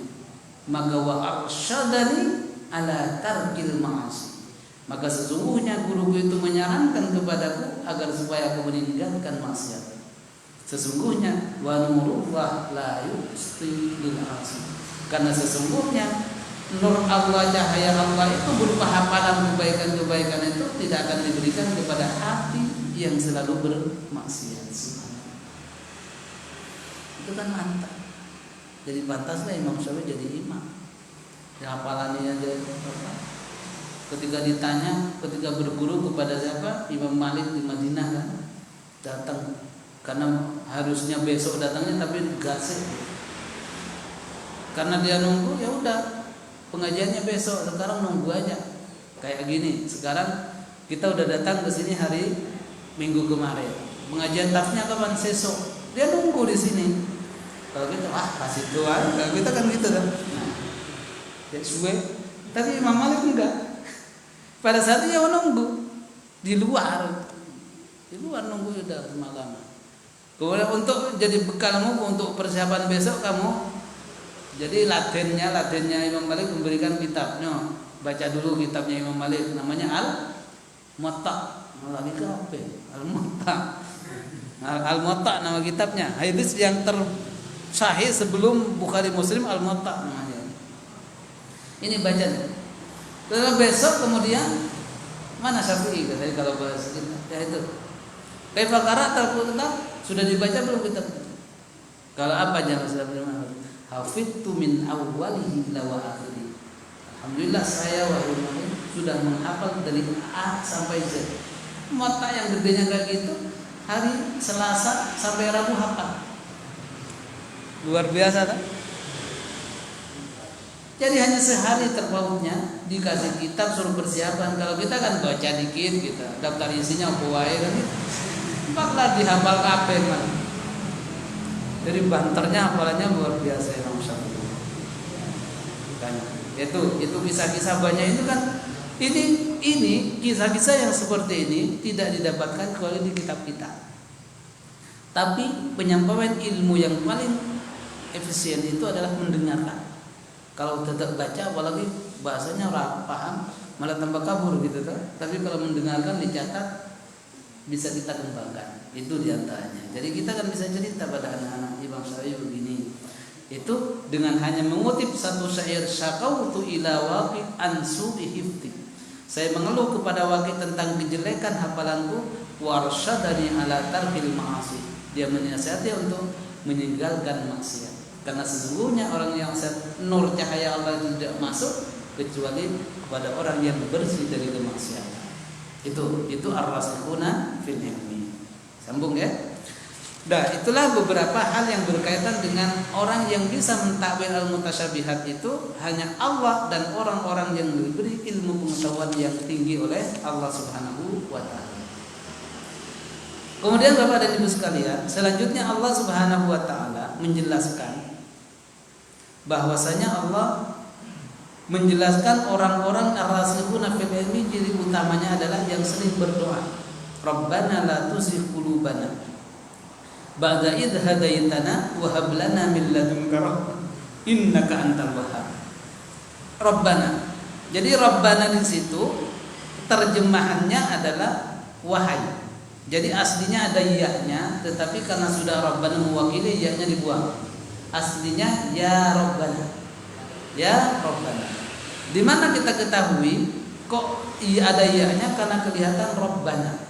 S1: Maka wa arsyadani ala tarkil ma'asi. Maka sesungguhnya guruku itu menyarankan kepadaku agar supaya aku meninggalkan maksiat. Sesungguhnya wa nurullah la yusti lil asi. Karena sesungguhnya nur Allah, cahaya Allah itu berupa hafalan kebaikan-kebaikan itu tidak akan diberikan kepada hati yang selalu bermaksiat. Itu kan mantap. Jadi pantaslah Imam Syafi'i jadi imam. Ya hafalannya jadi apa? Ketika ditanya, ketika berguru kepada siapa? Imam Malik di Madinah kan datang. Karena harusnya besok datangnya tapi enggak sih. Karena dia nunggu, ya udah pengajiannya besok, sekarang nunggu aja. Kayak gini, sekarang kita udah datang ke sini hari Minggu kemarin. Pengajian tafsirnya kapan? Besok. Dia nunggu di sini. Kalau kita kasih doa, kalau kita kan gitu kan. Nah, ya suwe. Tapi Imam Malik enggak. Pada saat itu dia nunggu di luar. Di luar nunggu udah semalam. Kemudian untuk jadi bekalmu untuk persiapan besok kamu jadi latennya Imam Malik memberikan kitabnya. Baca dulu kitabnya Imam Malik namanya Al-Muwatta. Lagi ke apa? Al-Muwatta. Al-Muwatta nama kitabnya. Hadis yang tersahih sebelum Bukhari Muslim Al-Muwatta namanya. Ini baca. Lalu besok kemudian mana Syafi'i katanya kalau bahas ya itu. Kaifa qara'ta al-Qur'an sudah dibaca belum kitab? Kalau apa jangan sudah bermakna. Hafidtu min awwalihi ila akhirih. Alhamdulillah saya wahai sudah menghafal dari A sampai Z. Mata yang gedenya kayak gitu hari Selasa sampai Rabu hafal. Luar biasa kan? Jadi hanya sehari terpautnya dikasih kitab suruh persiapan. Kalau kita kan baca dikit kita daftar isinya apa wae kan gitu. Bakal dihafal kabeh kan. Jadi banternya hafalannya luar biasa Imam Syafi'i. Kan itu kisah-kisah banyak itu kan ini kisah-kisah yang seperti ini tidak didapatkan kecuali di kitab kita. Tapi penyampaian ilmu yang paling efisien itu adalah mendengarkan. Kalau tetap baca apalagi bahasanya orang paham malah tambah kabur gitu kan. Tapi kalau mendengarkan dicatat bisa kita kembangkan. Itu diantaranya. Jadi kita kan bisa cerita pada anak-anak Imam Syafi'i begini. Itu dengan hanya mengutip satu syair syaqautu ila Waqi' an su'i hifdzi. Saya mengeluh kepada Waqi' tentang kejelekan hafalanku wa arsyadani ala tarkil ma'asi. Dia menasihati untuk meninggalkan maksiat. Karena sesungguhnya orang yang nur cahaya Allah tidak masuk kecuali kepada orang yang bersih dari kemaksiatan. Itu ar-rasikhuna fil ilmi. Sambung ya. Nah, itulah beberapa hal yang berkaitan dengan orang yang bisa mentakwil al-mutasyabihat itu hanya Allah dan orang-orang yang diberi ilmu pengetahuan yang tinggi oleh Allah Subhanahu wa taala. Kemudian Bapak dan Ibu sekalian, selanjutnya Allah Subhanahu wa taala menjelaskan bahwasanya Allah menjelaskan orang-orang ar-rasikhuna fil ilmi ciri utamanya adalah yang sering berdoa. Rabbana la tuzigh qulubana ba'da idh hadaitana wa hab lana min ladunka rahmah innaka antal wahhab. Rabbana. Jadi Rabbana di situ terjemahannya adalah wahai. Jadi aslinya ada ya-nya, tetapi karena sudah Rabbana mewakili, ya-nya dibuang. Aslinya ya Rabbana. Ya Rabbana. Di mana kita ketahui kok ada ya-nya karena kelihatan Rabbana.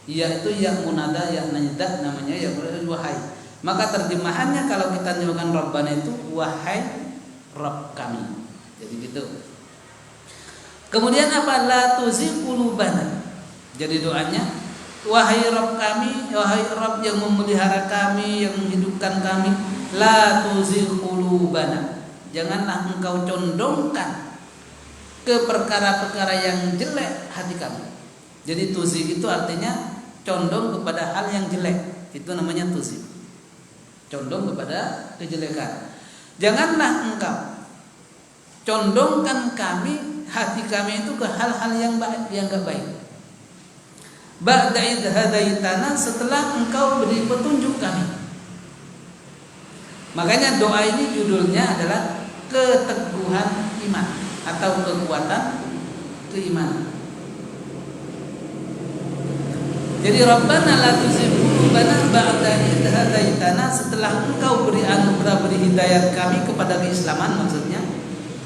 S1: Ya itu ya munada, ya nida namanya, ya wahai. Maka terjemahannya kalau kita nyebutkan Rabbana itu wahai Rabb kami. Jadi gitu. Kemudian apa? La tuzigh qulubana. Jadi doanya, wahai Rabb kami, wahai Rabb yang memelihara kami, yang menghidupkan kami, la tuzigh qulubana. Janganlah engkau condongkan ke perkara-perkara yang jelek hati kami. Jadi tuzigh itu artinya condong kepada hal yang jelek. Itu namanya tuzigh. Condong kepada kejelekan. Janganlah engkau condongkan kami, hati kami itu ke hal-hal yang baik, yang enggak baik. Ba'da id hadaitana, setelah engkau beri petunjuk kami. Makanya doa ini judulnya adalah keteguhan iman atau kekuatan keimanan. Jadi Rabbana la tuzigh qulubana ba'da id hadaitana, setelah engkau beri anugerah, beri hidayat kami kepada keislaman maksudnya.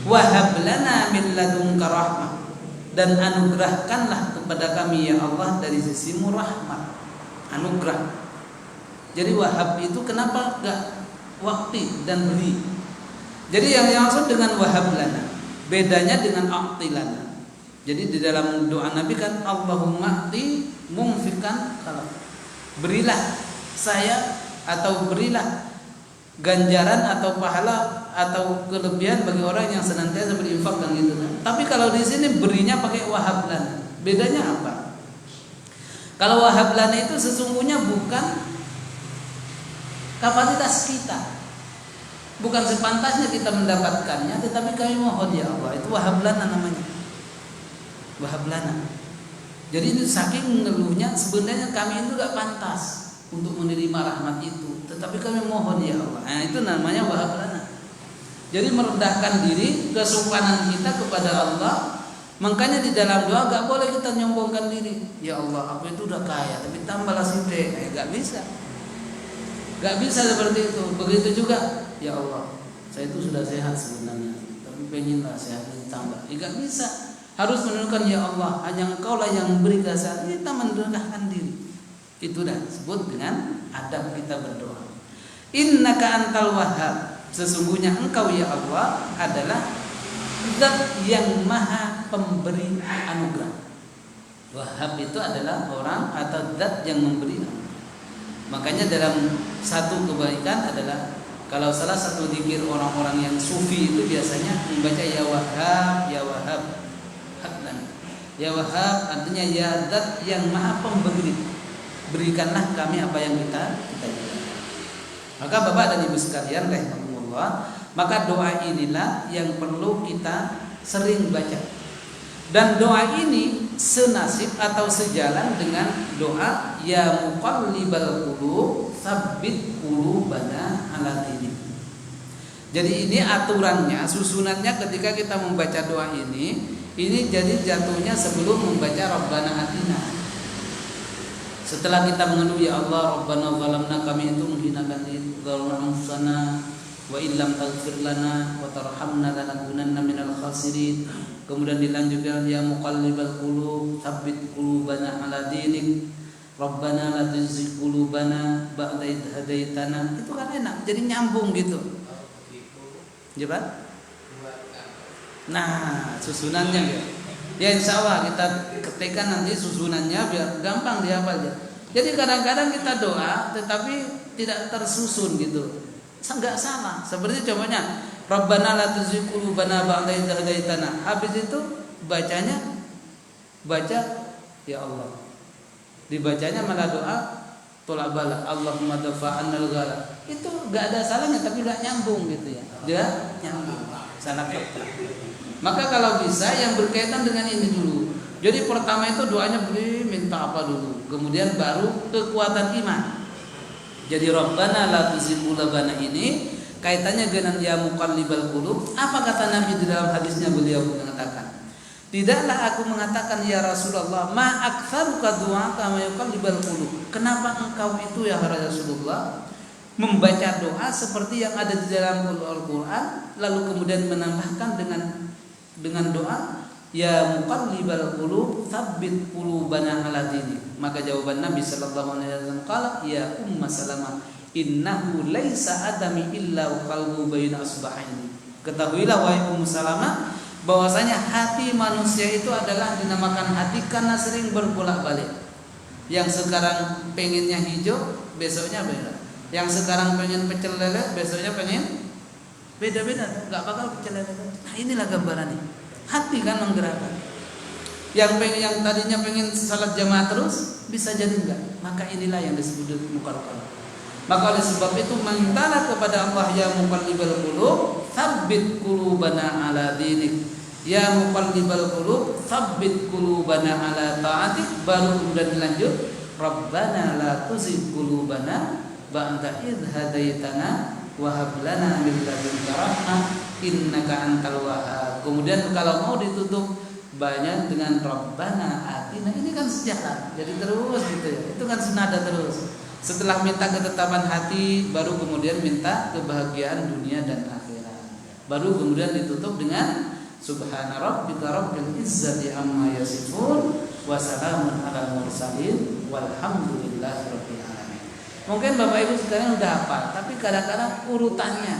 S1: Wahab lana min ladunka rahmah, dan anugerahkanlah kepada kami ya Allah dari sisimu rahmat, anugerah. Jadi wahab itu kenapa enggak wakti dan beri? Jadi yang dimaksud dengan wahab lana bedanya dengan a'tilana. Jadi di dalam doa Nabi kan Allahumma a'ti mumfikan khalaq. Berilah saya atau berilah ganjaran atau pahala atau kelebihan bagi orang yang senantiasa berinfak dan gitu kan. Tapi kalau di sini berinya pakai wahab lana. Bedanya apa? Kalau wahab lana itu sesungguhnya bukan kapasitas kita. Bukan sepantasnya kita mendapatkannya, tetapi kami mohon ya Allah. Itu wahab lana namanya. Wahab lana. Jadi itu saking ngeluhnya, sebenarnya kami itu gak pantas untuk menerima rahmat itu, tetapi kami mohon ya Allah. Nah, itu namanya wahab lana. Jadi merendahkan diri, kesopanan kita kepada Allah. Makanya di dalam doa gak boleh kita nyombongkan diri. Ya Allah, aku itu udah kaya, tapi tambahlah sithik. Gak bisa. Gak bisa seperti itu. Begitu juga, ya Allah, saya itu sudah sehat sebenarnya, tapi pengenlah sehat ini tambah. Gak bisa. Harus menunjukkan ya Allah, hanya Engkau lah yang memberi kesehatan. Kita merendahkan diri. Itu dah disebut dengan adab kita berdoa. Innaka antal wahhab, sesungguhnya Engkau ya Allah adalah Zat yang maha pemberi anugerah. Wahhab itu adalah orang atau zat yang memberi anugerah. Makanya dalam satu kebaikan adalah kalau salah satu zikir orang-orang yang sufi itu biasanya membaca ya Wahhab, ya Wahhab. Ya Wahhab artinya ya zat yang maha pemberi. Berikanlah kami apa yang kita inginkan. Maka Bapak dan Ibu sekalian rahimahumullah, maka doa inilah yang perlu kita sering baca. Dan doa ini senasib atau sejalan dengan doa ya muqallibal qulub tsabbit qulubana ala dinik. Jadi ini aturannya, susunannya ketika kita membaca doa ini jadi jatuhnya sebelum membaca Rabbana Atina. Setelah kita mengeluh ya Allah Rabbana zalamna, kami itu menghinakan diri, zalamna anfusana wa illam taghfir lana wa tarhamna lanakunanna minal khasirin. Kemudian dilanjutkan ya muqallibal qulub tsabbit qulubana ala dinik. Rabbana la tuzigh qulubana ba'da idh hadaitana. Itu kan enak, jadi nyambung gitu. Ya Pak? Nah, susunannya ya. Ya insya Allah kita ketikkan nanti susunannya biar gampang dihafal ya. Jadi kadang-kadang kita doa tetapi tidak tersusun gitu. Enggak salah. Seperti contohnya Rabbana la tuzigh qulubana ba'da idh hadaitana. Habis itu bacanya baca ya Allah. Dibacanya malah doa tolak bala Allahumma dafa'annal ghala. Itu enggak ada salahnya tapi enggak nyambung gitu ya. Dia nyambung. Salah kata. Maka kalau bisa yang berkaitan dengan ini dulu. Jadi pertama itu doanya beri minta apa dulu, kemudian baru kekuatan iman. Jadi Rabbana la tuzigh qulubana ini kaitannya dengan ya muqallibal qulub. Apa kata Nabi di dalam hadisnya, beliau mengatakan, tidaklah aku mengatakan ya Rasulullah, ma aktsaruka du'aka ma yuqallibal qulub. Kenapa engkau itu ya Rasulullah membaca doa seperti yang ada di dalam Al-Qur'an, lalu kemudian menambahkan dengan doa ya muqallibal qulub tsabbit qulubana ala dinik. Maka jawaban Nabi sallallahu alaihi wasallam qala ya Umma Salamah innahu laisa adami illa qalbu baina asbahaini. Ketahuilah wahai Ummu Salamah bahwasanya hati manusia itu adalah dinamakan hati karena sering berbolak-balik. Yang sekarang pengennya hijau, besoknya beda. Yang sekarang pengen pecel lele, besoknya pengen beda-beda, enggak bakal pecel lele. Nah, inilah gambarannya. Hati kan menggerakkan. Yang tadinya pengen salat jamaah terus bisa jadi enggak. Maka inilah yang disebut muqallibal. Maka oleh sebab itu mintalah kepada Allah ya muqallibal qulub tsabbit qulubana ala dinik. Ya muqallibal qulub tsabbit qulubana ala ta'atik. Baru kemudian dilanjut Rabbana la tuzigh qulubana ba'da idh hadaitana wa hab lana min ladunka rahmah innaka antal wahhab. Kemudian kalau mau ditutup banyak dengan Rabbana atina. Ini kan sejalan. Jadi terus gitu ya. Itu kan senada terus. Setelah minta ketetapan hati, baru kemudian minta kebahagiaan dunia dan akhirat. Baru kemudian ditutup dengan Subhana rabbika rabbil izzati amma yasifun wa salamun alal mursalin walhamdulillahi rabbil alamin. Mungkin Bapak Ibu sekarang udah hafal, tapi kadang-kadang urutannya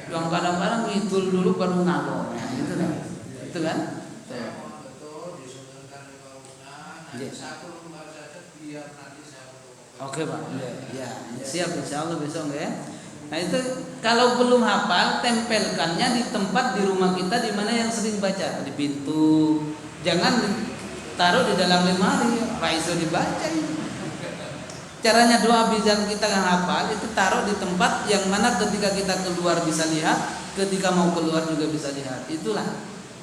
S1: yang kadang-kadang ngidul dulu baru ngalor. Nah, gitu kan. Itu kan? Oke Pak, ya siap insya Allah besok ya. Nah itu kalau belum hafal, tempelkannya di tempat di rumah kita di mana yang sering baca, di pintu. Jangan taruh di dalam lemari, raiso dibaca. Caranya doa biar kita nggak hafal itu taruh di tempat yang mana ketika kita keluar bisa lihat, ketika mau keluar juga bisa lihat. Itulah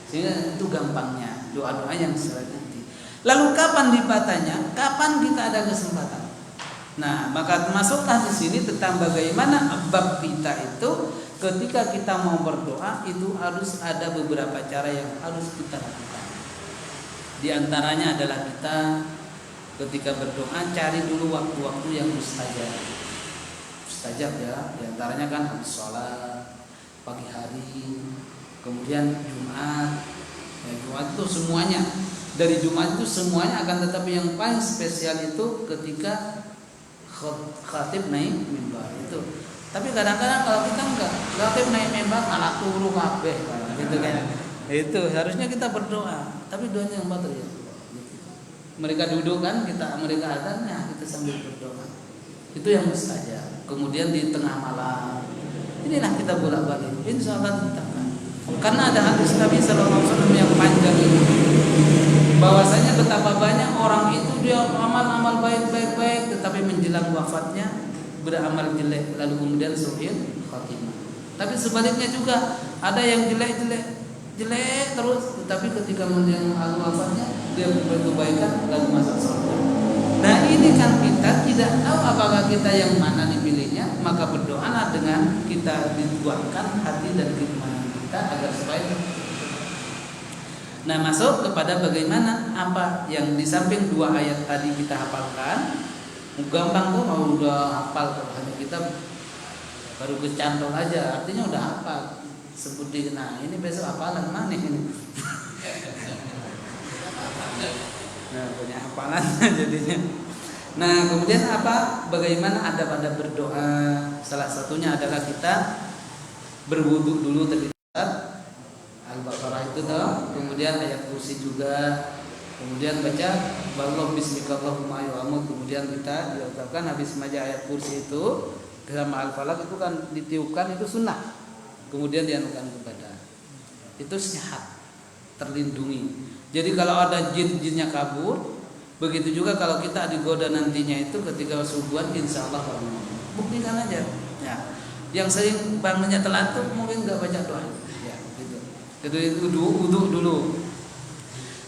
S1: sehingga itu gampangnya doa-doa yang selalu nanti. Lalu kapan dibacanya? Kapan kita ada kesempatan? Nah, maka masuklah di sini tentang bagaimana bab kita itu ketika kita mau berdoa itu harus ada beberapa cara yang harus kita lakukan. Di antaranya adalah kita ketika berdoa cari dulu waktu-waktu yang mustajab. Mustajab ya, di antaranya kan habis sholat, pagi hari, kemudian Jumat. Ya, Jumat itu semuanya. Dari Jumat itu semuanya akan, tetapi yang paling spesial itu ketika khatib naik mimbar itu. Tapi kadang-kadang kalau kita enggak, khatib naik mimbar malah turu kabeh gitu kan. Itu harusnya kita berdoa, tapi doanya yang batal ya. Mereka duduk kan, mereka adzan, ya kita sambil berdoa. Itu yang mustajab. Kemudian di tengah malam. Inilah kita bolak-balik. Insyaallah kita kan. Karena ada hadis Nabi sallallahu alaihi wasallam yang panjang ini. Bahwasanya betapa banyak orang itu dia amal-amal baik-baik tetapi menjelang wafatnya beramal jelek lalu kemudian su'il khatimah. Tapi sebaliknya juga ada yang jelek terus tetapi ketika menjelang wafatnya dia berbuat kebaikan lalu masuk surga. Nah, ini kan kita tidak tahu apakah kita yang mana dipilihnya, maka berdoalah dengan kita dituangkan hati dan keimanan kita agar supaya. Nah, masuk kepada bagaimana apa yang di samping dua ayat tadi kita hafalkan. Gampang kok mau udah hafal, hanya kita baru kecantol aja, artinya udah hafal. Seperti nah ini besok hafalan mana ini? Nah, punya hafalan jadinya. Nah, kemudian apa? Bagaimana ada pada berdoa? Salah satunya adalah kita berwudu dulu terlebih dahulu. Al-Baqarah itu toh, kemudian ayat kursi juga, kemudian baca Wallahu bismikallahumma yu'amud, kemudian kita diucapkan habis baca ayat kursi itu sama Al-Falaq itu kan ditiupkan, itu sunnah, kemudian dianukan kepada itu sehat, terlindungi. Jadi kalau ada jin-jinnya kabur, begitu juga kalau kita digoda nantinya itu ketika subuhan insya Allah bangun. Buktikan aja ya. Yang sering bangunnya telat tuh mungkin nggak baca doa. Itu wudu dulu.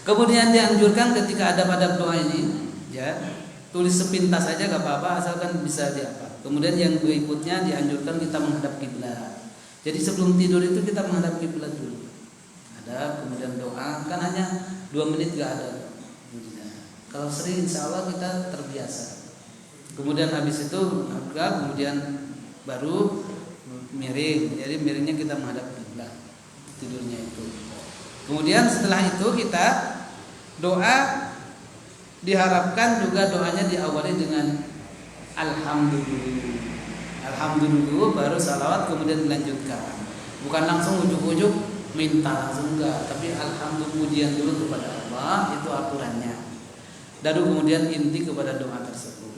S1: Kemudian dianjurkan ketika ada pada doa ini, ya tulis sepintas saja gak apa-apa asalkan bisa dihafal. Kemudian yang berikutnya dianjurkan kita menghadap kiblat. Jadi sebelum tidur itu kita menghadap kiblat dulu. Ada, kemudian doa, kan hanya 2 menit gak ada. Kalau sering insya Allah kita terbiasa. Kemudian habis itu kemudian baru miring. Jadi miringnya kita menghadap kiblat tidurnya itu. Kemudian setelah itu kita doa, diharapkan juga doanya diawali dengan alhamdulillah. Alhamdulillah baru salawat kemudian dilanjutkan. Bukan langsung ujuk-ujuk minta langsung enggak, tapi alhamdulillah pujian dulu kepada Allah, itu aturannya. Lalu kemudian inti kepada doa tersebut.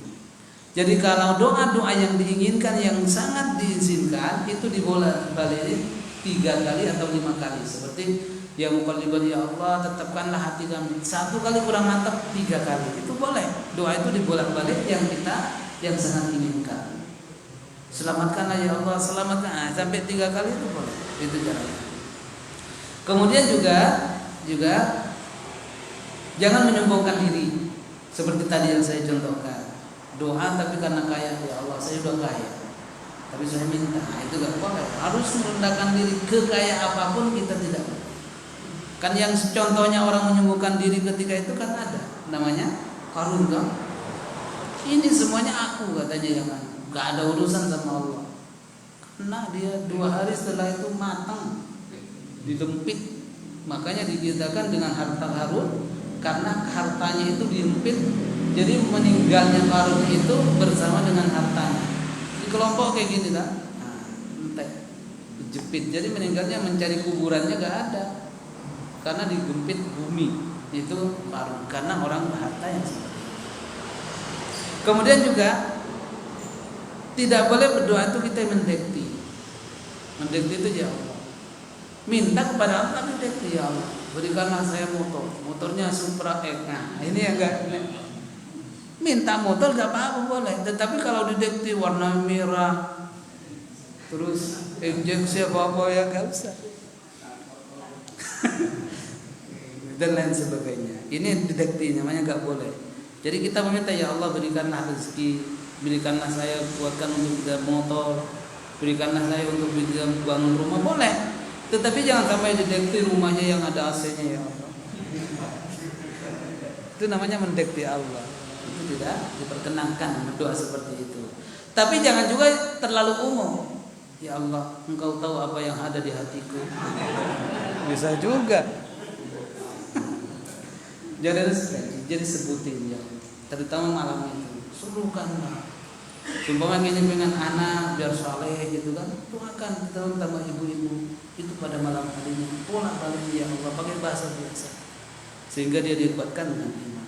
S1: Jadi kalau doa-doa yang diinginkan yang sangat diizinkan itu dibolak-balik 3 kali atau 5 kali. Seperti yang muqallibal ya Allah tetapkanlah hati kami. 1 kali kurang mantap 3 kali. Itu boleh. Doa itu dibolak-balik yang sangat inginkan. Selamatkanlah ya Allah, selamatkan. Sampai 3 kali itu boleh. Itu caranya. Kemudian juga jangan menyombongkan diri. Seperti tadi yang saya contohkan. Doa tapi karena kaya, ya Allah saya sudah kaya, tapi saya minta, itu gak boleh. Harus merendahkan diri, kekaya apapun kita tidak. Kan yang contohnya orang menyembuhkan diri ketika itu kan ada, namanya Qarun kan. Ini semuanya aku katanya, yang gak ada urusan sama Allah. Karena dia 2 hari setelah itu matang, didempit. Makanya diceritakan dengan harta Qarun, karena hartanya itu diempit. Jadi meninggalnya Qarun itu bersama dengan hartanya. Di kelompok kayak gini kan, entek, dijepit. Jadi meninggalnya mencari kuburannya gak ada, karena digempit bumi. Itu Qarun, karena orang berharta yang seperti itu. Kemudian juga tidak boleh berdoa itu kita mendekti. Mendekti itu ya Allah. Minta kepada Allah, mendekti ya Allah. Berikanlah saya motornya Supra X. Nah, ini yang enggak. Minta motor gak apa-apa boleh, tetapi kalau didekti warna merah terus injeksi apa-apa ya gak usah. Dan lain sebagainya. Ini didekti namanya gak boleh. Jadi kita meminta ya Allah berikanlah rezeki, berikanlah saya kuatkan untuk bisa motor, berikanlah saya untuk bisa bangun rumah, boleh. Tetapi jangan sampai didekti rumahnya yang ada AC-nya ya Allah. Itu namanya mendekti Allah. Itu tidak diperkenankan berdoa seperti itu. Tapi jangan juga terlalu umum. Ya Allah, Engkau tahu apa yang ada di hatiku. Bisa juga. Jadi sebutin ya. Terutama malam itu. Suruhkanlah. Sumpah gini pengen anak biar saleh gitu kan. Doakan kita tambah ibu-ibu itu pada malam harinya. Bolak balik ya Allah pakai bahasa biasa. Sehingga dia dikuatkan dengan iman.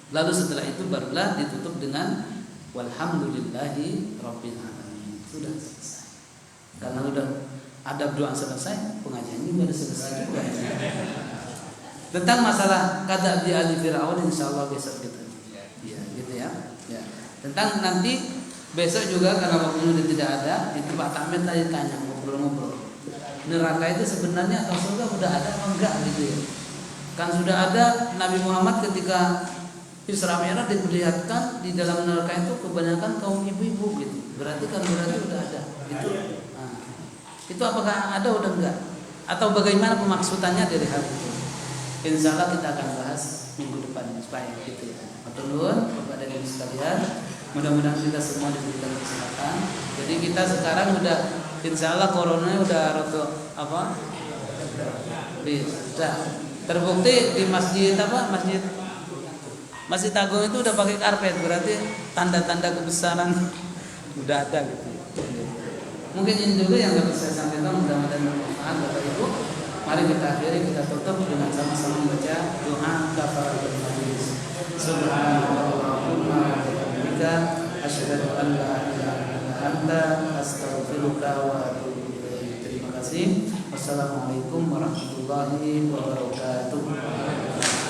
S1: Lalu setelah itu barulah ditutup dengan walhamdulillahi rabbil alamin. Sudah selesai. Karena sudah adab doa selesai, pengajian juga sudah selesai juga. Tentang masalah kata di Ali Fir'aun insyaallah besok kita. Ya, gitu ya. Ya. Tentang nanti besok juga karena waktunya sudah tidak ada, itu Pak Tahmid tadi tanya ngobrol-ngobrol. Neraka itu sebenarnya atau surga sudah ada atau enggak gitu ya. Kan sudah ada Nabi Muhammad ketika Isra Mi'raj diperlihatkan di dalam neraka itu kebanyakan kaum ibu-ibu gitu. Berarti udah ada. Itu apakah ada udah enggak? Atau bagaimana pemaksudannya dari hal itu? Insya Allah kita akan bahas minggu depan supaya gitu ya. Matur kepada diri sekalian. Mudah-mudahan kita semua diberikan kesehatan. Jadi kita sekarang udah insya Allah corona udah roto apa? Sudah terbukti di masjid apa? Masjid Agung itu udah pakai karpet, berarti tanda-tanda kebesaran udah ada gitu. Mungkin ini dulu yang dapat saya sampaikan, mudah-mudahan bermanfaat Bapak Ibu. Mari kita akhiri, kita tutup dengan sama-sama membaca doa kafaratul majlis. Subhanallahumma wa bihamdika asyhadu an la ilaha illa anta astaghfiruka wa atubu ilaik. Terima kasih. Wassalamualaikum warahmatullahi wabarakatuh.